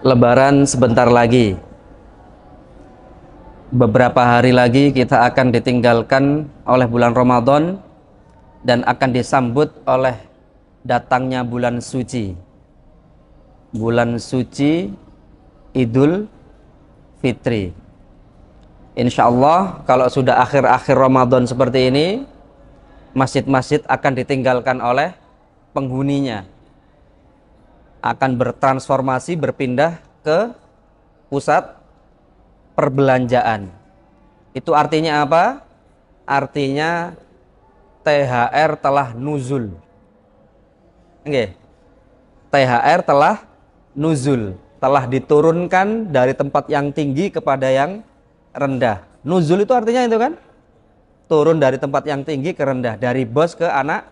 Lebaran sebentar lagi. Beberapa hari lagi kita akan ditinggalkan oleh bulan Ramadan dan akan disambut oleh datangnya bulan suci. Bulan suci Idul Fitri. Insya Allah kalau sudah akhir-akhir Ramadan seperti ini, masjid-masjid akan ditinggalkan oleh penghuninya. Akan bertransformasi, berpindah ke pusat perbelanjaan. Itu artinya apa? Artinya THR telah nuzul. Oke. THR telah nuzul, telah diturunkan dari tempat yang tinggi kepada yang rendah. Nuzul itu artinya itu kan? Turun dari tempat yang tinggi ke rendah, dari bos ke anak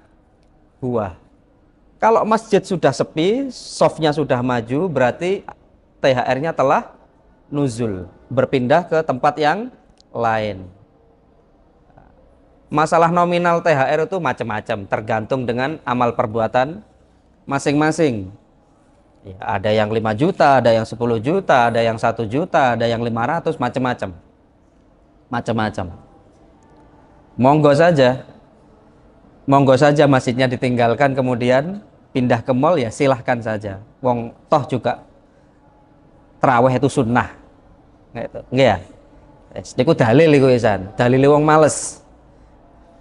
buah. Kalau masjid sudah sepi, softnya sudah maju, berarti THR-nya telah nuzul, berpindah ke tempat yang lain. Masalah nominal THR itu macam-macam, tergantung dengan amal perbuatan masing-masing. Ya, ada yang 5 juta, ada yang 10 juta, ada yang 1 juta, ada yang 500, macam-macam. Macam-macam. Monggo saja. Monggo saja masjidnya ditinggalkan kemudian pindah ke mall, ya silahkan saja. Wong toh juga tarawih itu sunnah. Gitu. Nggih ya. Niku dalil iku isan. Dalile wong males.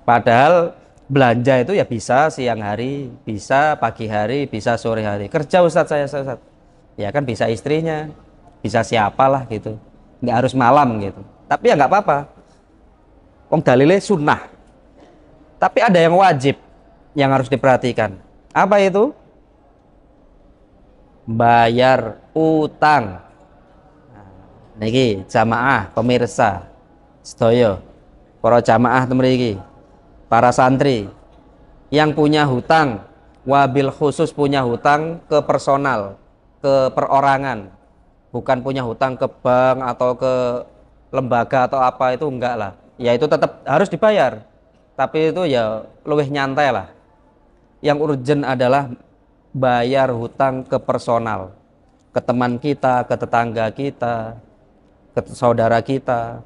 Padahal belanja itu ya bisa siang hari, bisa pagi hari, bisa sore hari. Kerja Ustadz saya Ustadz. Ya kan bisa istrinya, bisa siapalah gitu. Nggak harus malam gitu. Tapi ya nggak apa-apa. Wong dalile sunnah. Tapi ada yang wajib yang harus diperhatikan. Apa itu? Bayar utang. Niki jamaah pemirsa sedaya, para jamaah mriki, para santri yang punya hutang, wabil khusus punya hutang ke personal, ke perorangan, bukan punya hutang ke bank atau ke lembaga atau apa, itu enggak lah. Ya itu tetap harus dibayar, tapi itu ya luwih nyantai lah. Yang urgent adalah bayar hutang ke personal, ke teman kita, ke tetangga kita, ke saudara kita.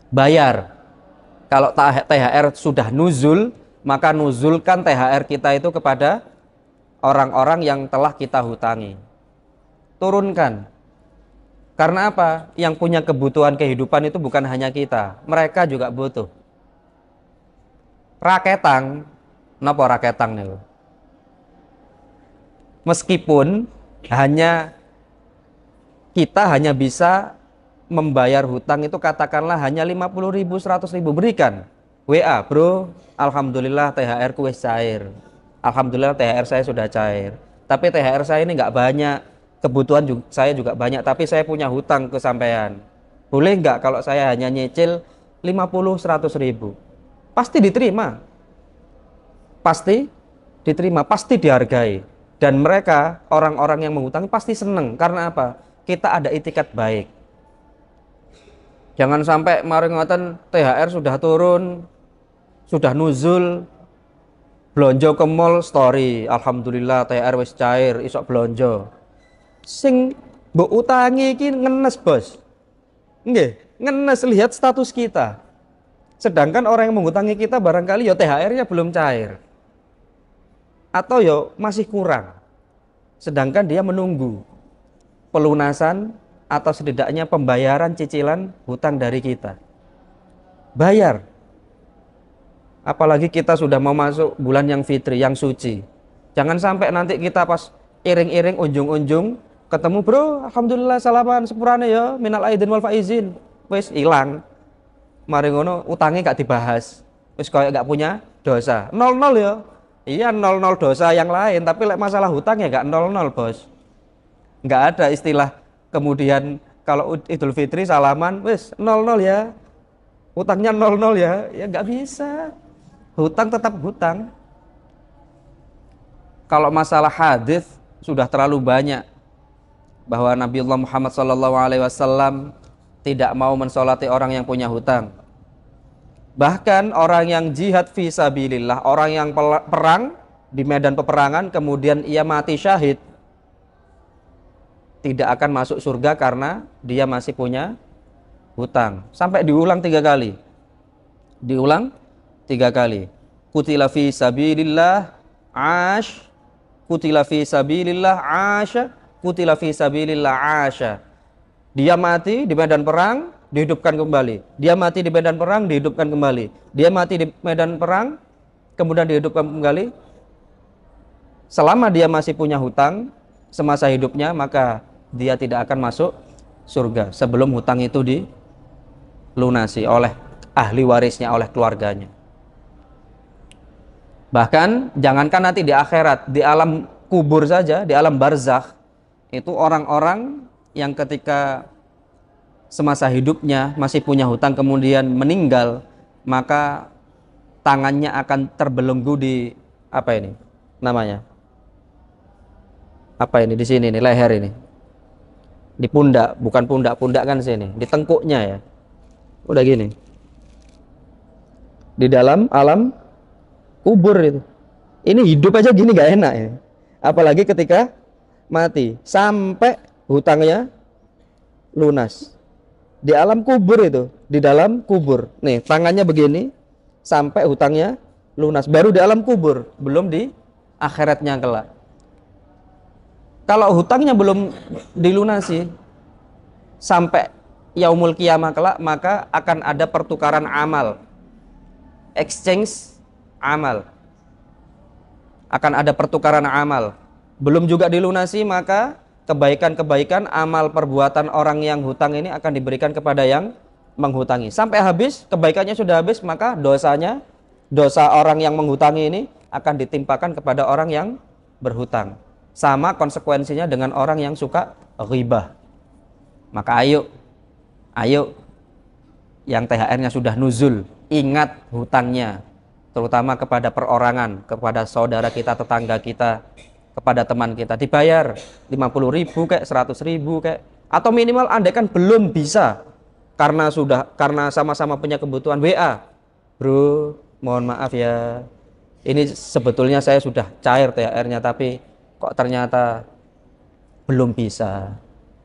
Bayar. Kalau THR sudah nuzul, maka nuzulkan THR kita itu kepada orang-orang yang telah kita hutangi. Turunkan. Karena apa? Yang punya kebutuhan kehidupan itu bukan hanya kita, mereka juga butuh. Raketang, napa raketang nih? Meskipun kita hanya bisa membayar hutang itu katakanlah hanya 50.000, 100.000, berikan WA, bro, alhamdulillah THR ku wis cair, alhamdulillah THR saya sudah cair, tapi THR saya ini nggak banyak, kebutuhan saya juga banyak, tapi saya punya hutang ke sampean, boleh nggak kalau saya hanya nyicil 50, 100.000? Pasti diterima, pasti diterima, pasti dihargai, dan mereka orang-orang yang menghutangi pasti seneng. Karena apa? Kita ada itikat baik. Jangan sampai mari ngoten THR sudah turun, sudah nuzul, blonjo ke mall story, alhamdulillah THR wis cair, isok blonjo. Sing mbok utangi iki ngenes, Bos. Nggih, ngenes, lihat status kita. Sedangkan orang yang menghutangi kita barangkali ya THR-nya belum cair. Atau ya masih kurang. Sedangkan dia menunggu pelunasan atau setidaknya pembayaran cicilan hutang dari kita. Bayar. Apalagi kita sudah mau masuk bulan yang fitri, yang suci. Jangan sampai nanti kita pas iring-iring unjung-unjung ketemu, bro, alhamdulillah salaman sepurane ya, minal aidin wal faizin. Wis hilang. Mari ngono utangnya gak dibahas. Wis kayak gak punya dosa. 0-0 ya. Iya 0-0 dosa yang lain, tapi masalah hutang ya gak 0-0, Bos. Gak ada istilah kemudian kalau Idul Fitri salaman, wis 0-0 ya, hutangnya 0-0 ya, ya nggak bisa. Hutang tetap hutang. Kalau masalah hadis sudah terlalu banyak bahwa Nabiullah Muhammad SAW tidak mau mensolati orang yang punya hutang. Bahkan orang yang jihad fisabilillah, orang yang perang di medan peperangan kemudian ia mati syahid, tidak akan masuk surga karena dia masih punya hutang. Sampai diulang 3 kali. Diulang 3 kali. Qutila fi sabilillah ash, qutila fi sabilillah asha, qutila fi sabilillah asha. Dia mati di medan perang, dihidupkan kembali. Dia mati di medan perang, dihidupkan kembali. Dia mati di medan perang, kemudian dihidupkan kembali. Selama dia masih punya hutang semasa hidupnya, maka dia tidak akan masuk surga sebelum hutang itu dilunasi oleh ahli warisnya, oleh keluarganya. Bahkan jangankan nanti di akhirat, di alam kubur saja, di alam barzakh, itu orang-orang yang ketika semasa hidupnya masih punya hutang kemudian meninggal, maka tangannya akan terbelenggu di apa ini namanya? Apa ini di sini nih, leher ini. Di pundak, bukan pundak kan sini, di tengkuknya ya. Udah gini. Di dalam alam kubur itu. Ini hidup aja gini gak enak ya. Apalagi ketika mati sampai hutangnya lunas. Di alam kubur itu, di dalam kubur. Nih, tangannya begini sampai hutangnya lunas. Baru di alam kubur, belum di akhiratnya kelak. Kalau hutangnya belum dilunasi sampai yaumul qiyamah kelak, maka akan ada pertukaran amal. Exchange amal. Akan ada pertukaran amal. Belum juga dilunasi, maka kebaikan-kebaikan amal perbuatan orang yang hutang ini akan diberikan kepada yang menghutangi. Sampai habis, kebaikannya sudah habis, maka dosanya, dosa orang yang menghutangi ini akan ditimpakan kepada orang yang berhutang. Sama konsekuensinya dengan orang yang suka ghibah. Maka ayo yang THR-nya sudah nuzul, ingat hutangnya, terutama kepada perorangan, kepada saudara kita, tetangga kita, kepada teman kita. Dibayar 50.000 kayak 100.000 kayak, atau minimal andai kan belum bisa karena sama-sama punya kebutuhan, WA, bro, mohon maaf ya, ini sebetulnya saya sudah cair THR-nya tapi kok ternyata belum bisa,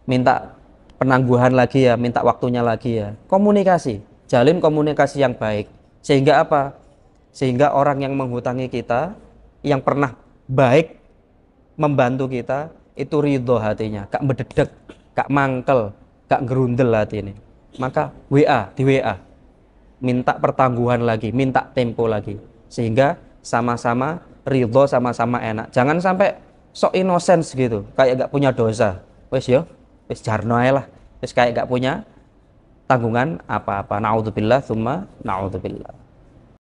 minta penangguhan lagi ya, minta waktunya lagi ya. Komunikasi, jalin komunikasi yang baik, sehingga apa? Sehingga orang yang menghutangi kita, yang pernah baik membantu kita, itu ridho hatinya, gak mededek, gak mangkel, gak gerundel hati ini. Maka WA, di WA minta pertangguhan lagi, minta tempo lagi, sehingga sama-sama ridho, sama-sama enak. Jangan sampai sok innocence gitu, kayak gak punya dosa. Wes yo, wes jarno ae lah, wes kayak gak punya tanggungan apa-apa. Naudzubillah, tsumma naudzubillah.